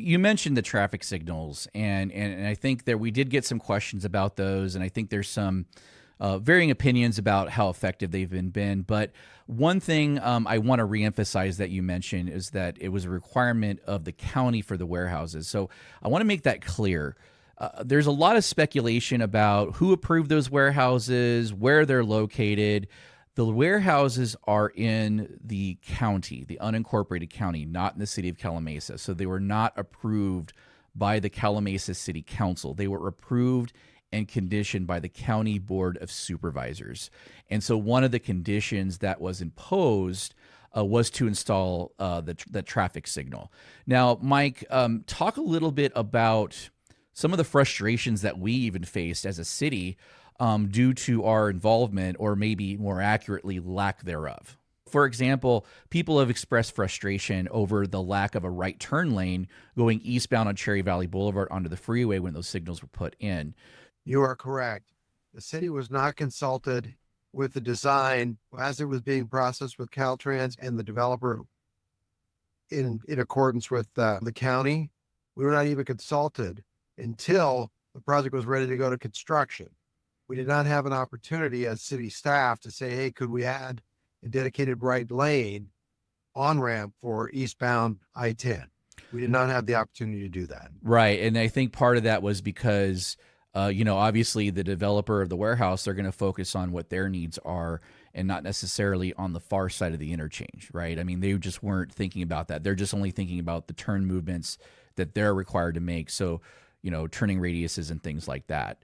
you mentioned the traffic signals, and I think that we did get some questions about those, and I think there's some varying opinions about how effective they've been. But one thing I want to reemphasize that you mentioned is that it was a requirement of the county for the warehouses. So I want to make that clear. There's a lot of speculation about who approved those warehouses, where they're located. The warehouses are in the county, the unincorporated county, not in the city of Calimesa. So they were not approved by the Calimesa City Council. They were approved and conditioned by the County Board of Supervisors. And so one of the conditions that was imposed was to install the traffic signal. Now, Mike, talk a little bit about some of the frustrations that we even faced as a city due to our involvement, or maybe more accurately, lack thereof. For example, people have expressed frustration over the lack of a right turn lane going eastbound on Cherry Valley Boulevard onto the freeway when those signals were put in. You are correct. The city was not consulted with the design as it was being processed with Caltrans and the developer in accordance with the county. We were not even consulted until the project was ready to go to construction. We did not have an opportunity as city staff to say, hey, could we add a dedicated right lane on-ramp for eastbound I-10? We did not have the opportunity to do that. Right. And I think part of that was because, obviously the developer of the warehouse, they're going to focus on what their needs are and not necessarily on the far side of the interchange, right? I mean, they just weren't thinking about that. They're just only thinking about the turn movements that they're required to make. So, turning radiuses and things like that.